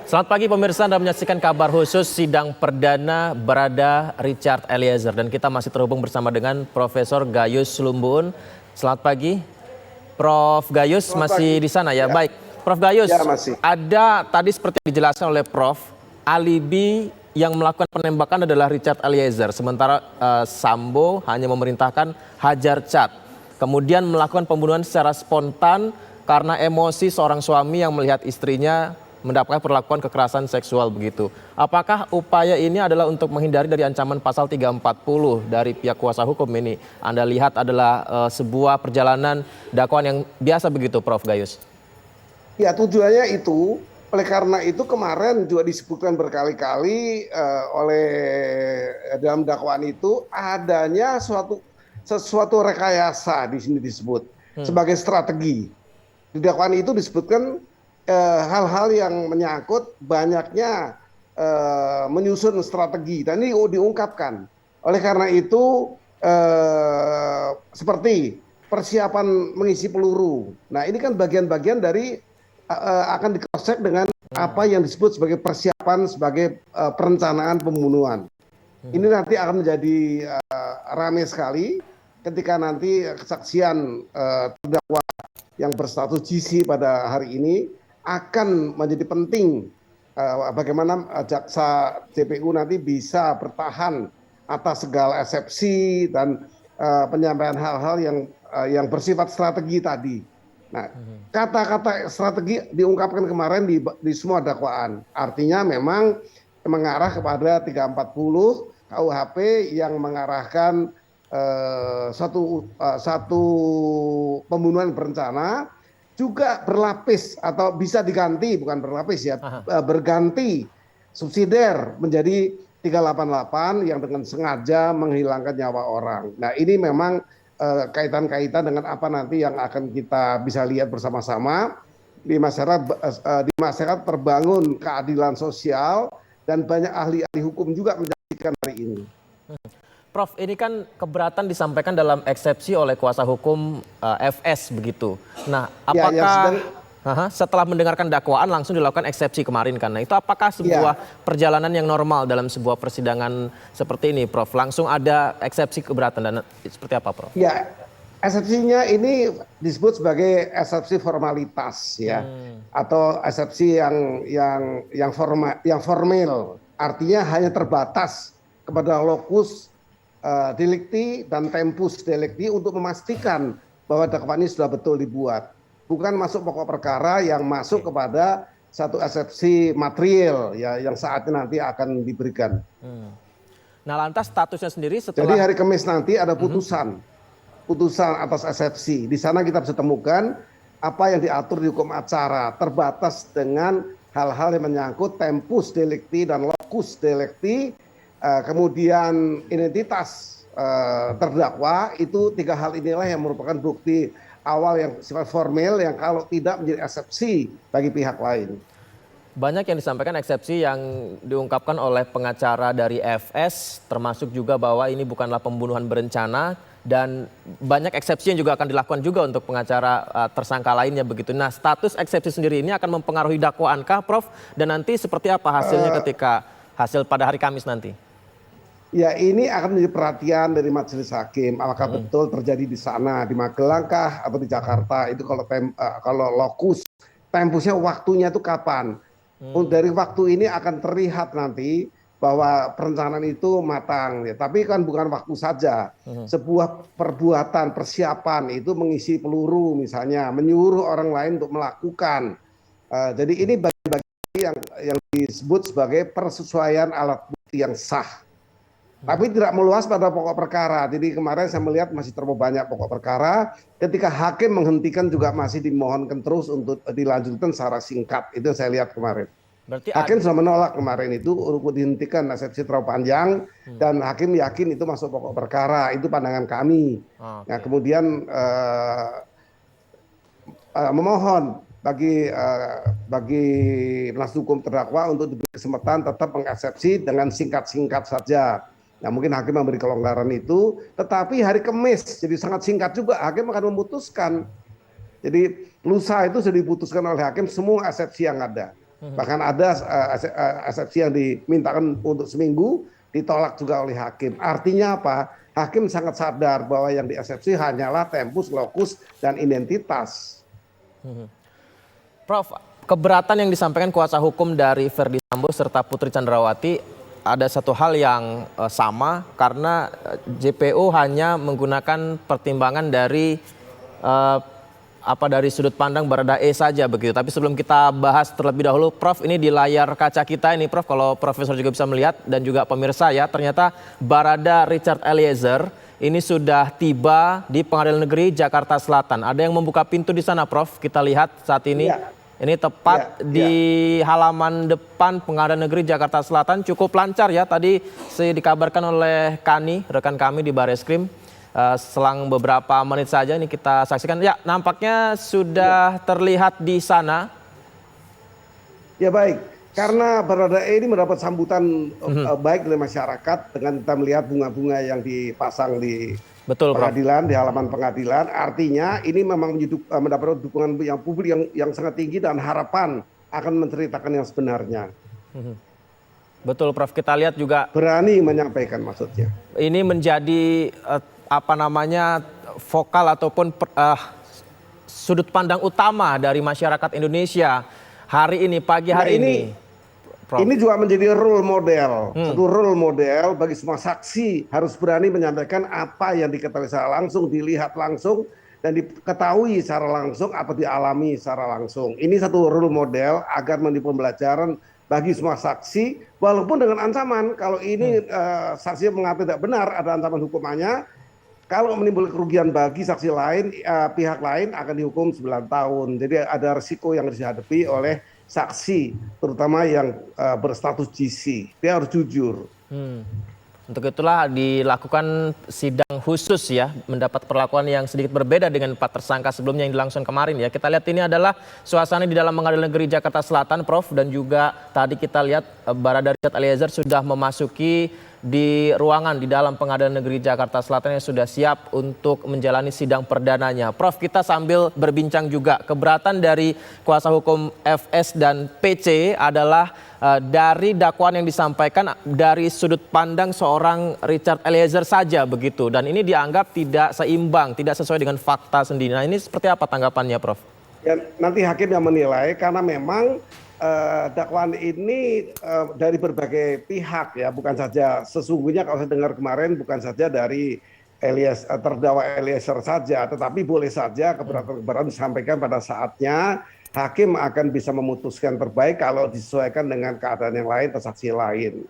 Selamat pagi pemirsa, Anda menyaksikan kabar khusus sidang perdana Barada Richard Eliezer. Dan kita masih terhubung bersama dengan Profesor Gayus Lumbun. Selamat pagi, Prof. Gayus Selamat masih pagi. di sana ya? Ya. Baik, Prof. Gayus, Ya, masih. ada tadi seperti yang dijelaskan oleh Prof, alibi yang melakukan penembakan adalah Richard Eliezer. Sementara Sambo hanya memerintahkan hajar Chad. Kemudian melakukan pembunuhan secara spontan karena emosi seorang suami yang melihat istrinya mendapatkan perlakuan kekerasan seksual begitu. Apakah upaya ini adalah untuk menghindari dari ancaman pasal 340 dari pihak kuasa hukum ini? Anda lihat adalah sebuah perjalanan dakwaan yang biasa begitu, Prof. Gayus? Ya, tujuannya itu, oleh karena itu kemarin juga disebutkan berkali-kali oleh dalam dakwaan itu adanya sesuatu rekayasa di sini disebut sebagai strategi. Di dakwaan itu disebutkan hal-hal yang menyangkut banyaknya menyusun strategi dan ini diungkapkan. Oleh karena itu seperti persiapan mengisi peluru. Nah, ini kan bagian-bagian dari akan di-cross-check dengan apa yang disebut sebagai persiapan sebagai perencanaan pembunuhan. Ini nanti akan menjadi ramai sekali ketika nanti kesaksian terdakwa yang berstatus GC pada hari ini akan menjadi penting bagaimana jaksa JPU nanti bisa bertahan atas segala eksepsi dan penyampaian hal-hal yang bersifat strategi tadi. Nah, kata-kata strategi diungkapkan kemarin di semua dakwaan. Artinya memang mengarah kepada 340 KUHP yang mengarahkan satu pembunuhan berencana juga berlapis atau bisa diganti, bukan berlapis ya, berganti subsidiar menjadi 388 yang dengan sengaja menghilangkan nyawa orang. Nah, ini memang kaitan-kaitan dengan apa nanti yang akan kita bisa lihat bersama-sama di masyarakat terbangun keadilan sosial dan banyak ahli-ahli hukum juga menyaksikan hari ini. Prof, ini kan keberatan disampaikan dalam eksepsi oleh kuasa hukum FS begitu. Nah, apakah setelah mendengarkan dakwaan langsung dilakukan eksepsi kemarin kan? Nah, itu apakah sebuah perjalanan yang normal dalam sebuah persidangan seperti ini, Prof? Langsung ada eksepsi keberatan dan seperti apa, Prof? Ya, eksepsinya ini disebut sebagai eksepsi formalitas ya, atau eksepsi yang formal. Artinya hanya terbatas kepada lokus delikti dan tempus delikti untuk memastikan bahwa dakwaan ini sudah betul dibuat. Bukan masuk pokok perkara yang masuk kepada satu eksepsi material ya yang saatnya nanti akan diberikan. Nah, lantas statusnya sendiri setelah... Jadi hari Kamis nanti ada putusan atas eksepsi. Di sana kita bisa temukan apa yang diatur di hukum acara terbatas dengan hal-hal yang menyangkut tempus delikti dan lokus delikti. Kemudian identitas terdakwa, itu tiga hal inilah yang merupakan bukti awal yang sifat formal yang kalau tidak menjadi eksepsi bagi pihak lain. Banyak yang disampaikan eksepsi yang diungkapkan oleh pengacara dari FS, termasuk juga bahwa ini bukanlah pembunuhan berencana dan banyak eksepsi yang juga akan dilakukan juga untuk pengacara tersangka lainnya begitu. Nah, status eksepsi sendiri ini akan mempengaruhi dakwaankah, Prof? Dan nanti seperti apa hasilnya ketika hasil pada hari Kamis nanti? Ya, ini akan menjadi perhatian dari majelis hakim. Apakah betul terjadi di sana, di Magelangkah atau di Jakarta? Itu kalau lokus, tempusnya, waktunya itu kapan? Dari waktu ini akan terlihat nanti bahwa perencanaan itu matang. Ya. Tapi kan bukan waktu saja. Sebuah perbuatan, persiapan itu mengisi peluru misalnya, menyuruh orang lain untuk melakukan. Jadi ini bagian yang disebut sebagai persesuaian alat bukti yang sah. Tapi tidak meluas pada pokok perkara. Jadi kemarin saya melihat masih terlalu banyak pokok perkara. Ketika hakim menghentikan juga masih dimohonkan terus untuk dilanjutkan secara singkat. Itu saya lihat kemarin. Berarti hakim sudah menolak kemarin itu untuk dihentikan eksepsi terlalu panjang. Dan hakim yakin itu masuk pokok perkara. Itu pandangan kami. Nah, kemudian memohon bagi penasihat hukum terdakwa untuk diberi kesempatan tetap mengeksepsi dengan singkat-singkat saja. Nah, mungkin hakim memberi kelonggaran itu, tetapi hari Kamis jadi sangat singkat juga, hakim akan memutuskan. Jadi lusa itu sudah diputuskan oleh hakim semua eksepsi yang ada. Bahkan ada eksepsi yang dimintakan untuk seminggu, ditolak juga oleh hakim. Artinya apa? Hakim sangat sadar bahwa yang dieksepsi hanyalah tempus, lokus, dan identitas. Prof, keberatan yang disampaikan kuasa hukum dari Verdi Sambo serta Putri Candrawati ada satu hal yang sama karena JPO hanya menggunakan pertimbangan dari dari sudut pandang Baradae saja begitu. Tapi sebelum kita bahas terlebih dahulu, Prof, ini di layar kaca kita ini, Prof, kalau Profesor juga bisa melihat dan juga pemirsa ya, ternyata Barada Richard Eliezer ini sudah tiba di Pengadilan Negeri Jakarta Selatan. Ada yang membuka pintu di sana, Prof. Kita lihat saat ini. Ya. Ini tepat di halaman depan Pengadilan Negeri Jakarta Selatan. Cukup lancar ya. Tadi dikabarkan oleh Kani, rekan kami di Bareskrim. Selang beberapa menit saja ini kita saksikan. Ya, nampaknya sudah terlihat di sana. Ya baik, karena Baradae ini mendapat sambutan baik dari masyarakat dengan kita melihat bunga-bunga yang dipasang di pengadilan, di halaman pengadilan. Artinya ini memang mendapat dukungan yang publik yang sangat tinggi dan harapan akan menceritakan yang sebenarnya. Betul, Prof. Kita lihat juga berani menyampaikan maksudnya. Ini menjadi vokal ataupun sudut pandang utama dari masyarakat Indonesia hari ini, pagi hari ini. Prof. Ini juga menjadi role model, satu role model bagi semua saksi harus berani menyampaikan apa yang diketahui secara langsung, dilihat langsung, dan diketahui secara langsung apa dialami secara langsung. Ini satu role model agar menjadi pembelajaran bagi semua saksi, walaupun dengan ancaman. Kalau ini saksi mengatakan tidak benar, ada ancaman hukumannya. Kalau menimbulkan kerugian bagi saksi lain, pihak lain akan dihukum 9 tahun. Jadi ada risiko yang harus dihadapi oleh saksi, terutama yang berstatus GC. Dia harus jujur. Untuk itulah dilakukan sidang khusus ya, mendapat perlakuan yang sedikit berbeda dengan 4 tersangka sebelumnya yang dilangsungkan kemarin ya. Kita lihat ini adalah suasana di dalam Pengadilan Negeri Jakarta Selatan, Prof. Dan juga tadi kita lihat Barada Richard Eliezer sudah memasuki di ruangan di dalam Pengadilan Negeri Jakarta Selatan yang sudah siap untuk menjalani sidang perdananya. Prof, kita sambil berbincang juga, keberatan dari kuasa hukum FS dan PC adalah dari dakwaan yang disampaikan dari sudut pandang seorang Richard Eliezer saja begitu. Dan ini dianggap tidak seimbang, tidak sesuai dengan fakta sendiri. Nah, ini seperti apa tanggapannya, Prof? Ya, nanti hakim yang menilai karena memang dakwaan ini dari berbagai pihak ya, bukan saja sesungguhnya kalau saya dengar kemarin bukan saja dari terdakwa Eliezer saja, tetapi boleh saja keberatan disampaikan pada saatnya. Hakim akan bisa memutuskan terbaik kalau disesuaikan dengan keadaan yang lain atau saksi lain.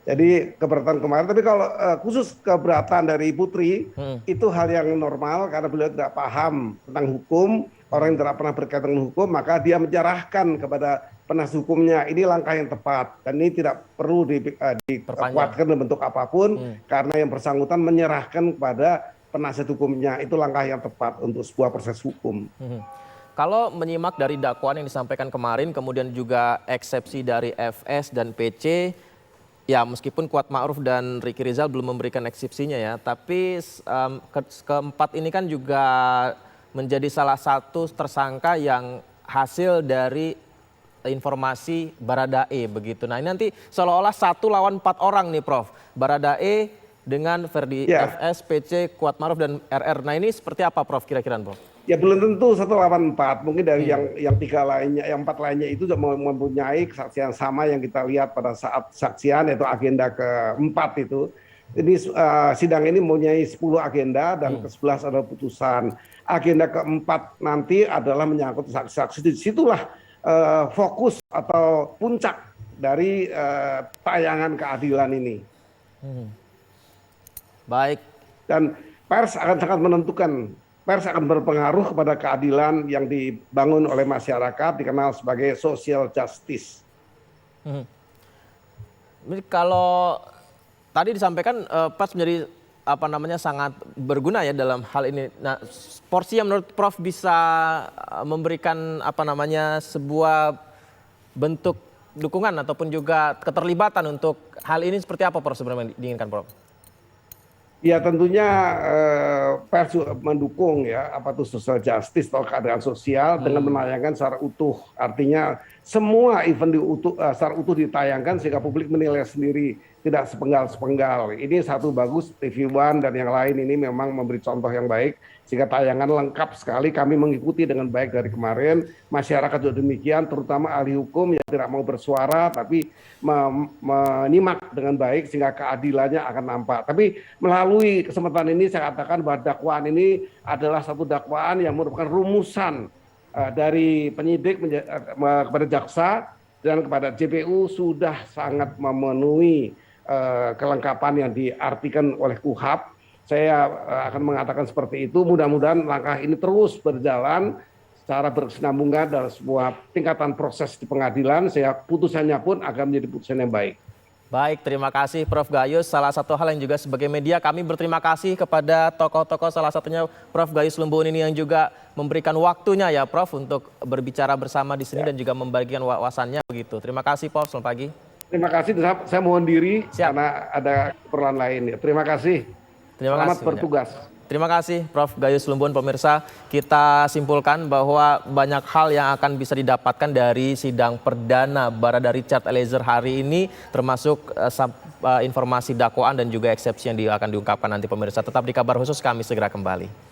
Jadi keberatan kemarin, tapi kalau khusus keberatan dari Putri itu hal yang normal karena beliau tidak paham tentang hukum, orang yang tidak pernah berkaitan dengan hukum, maka dia menyerahkan kepada penasihat hukumnya. Ini langkah yang tepat dan ini tidak perlu diperkuatkan dalam bentuk apapun karena yang bersangkutan menyerahkan kepada penasihat hukumnya. Itu langkah yang tepat untuk sebuah proses hukum. Kalau menyimak dari dakwaan yang disampaikan kemarin, kemudian juga eksepsi dari FS dan PC, ya meskipun Kuat Ma'ruf dan Ricky Rizal belum memberikan eksepsinya ya, tapi keempat ini kan juga menjadi salah satu tersangka yang hasil dari informasi Baradae begitu. Nah, ini nanti seolah-olah 1 lawan 4 orang nih, Prof. Baradae dengan Verdi FS, PC, Kuat Ma'ruf dan RR. Nah, ini seperti apa, Prof, kira-kira, Prof? Ya belum tentu 1 lawan 4, mungkin dari yang 3 lainnya, yang 4 lainnya itu mempunyai kesaksian sama yang kita lihat pada saat saksian, yaitu agenda ke-4 itu. Ini sidang ini mempunyai 10 agenda dan ke-11 adalah putusan. Agenda ke-4 nanti adalah menyangkut saksi-saksi. Disitulah fokus atau puncak dari tayangan keadilan ini. Baik. Dan pers akan sangat menentukan. Pers akan berpengaruh kepada keadilan yang dibangun oleh masyarakat, dikenal sebagai social justice. Kalau tadi disampaikan pers menjadi sangat berguna ya dalam hal ini. Nah, porsi yang menurut Prof bisa memberikan sebuah bentuk dukungan ataupun juga keterlibatan untuk hal ini seperti apa, Prof, sebenarnya diinginkan, Prof? Ya tentunya pers mendukung ya apa itu social justice atau keadilan sosial dengan menayangkan secara utuh. Artinya semua event secara utuh ditayangkan sehingga publik menilai sendiri, tidak sepenggal-sepenggal. Ini satu bagus, TV One dan yang lain ini memang memberi contoh yang baik sehingga tayangan lengkap sekali. Kami mengikuti dengan baik dari kemarin, masyarakat juga demikian, terutama ahli hukum yang tidak mau bersuara tapi menyimak dengan baik sehingga keadilannya akan nampak. Tapi melalui kesempatan ini saya katakan bahwa dakwaan ini adalah satu dakwaan yang merupakan rumusan dari penyidik kepada jaksa dan kepada JPU sudah sangat memenuhi kelengkapan yang diartikan oleh KUHAP. Saya akan mengatakan seperti itu. Mudah-mudahan langkah ini terus berjalan secara berkesinambungan dalam sebuah tingkatan proses di pengadilan, sehingga putusannya pun akan menjadi putusan yang baik. Baik, terima kasih Prof. Gayus. Salah satu hal yang juga sebagai media kami berterima kasih kepada tokoh-tokoh, salah satunya Prof. Gayus Lumbun ini yang juga memberikan waktunya ya Prof untuk berbicara bersama di sini dan juga membagikan wawasannya begitu. Terima kasih Prof, selamat pagi. Terima kasih, saya mohon diri. Siap. Karena ada keperluan lain. Terima kasih. Selamat bertugas. Terima kasih Prof. Gayus Lumbun. Pemirsa, kita simpulkan bahwa banyak hal yang akan bisa didapatkan dari sidang perdana Barada Richard Eliezer hari ini, termasuk informasi dakwaan dan juga eksepsi yang akan diungkapkan nanti pemirsa. Tetap di Kabar Khusus, kami segera kembali.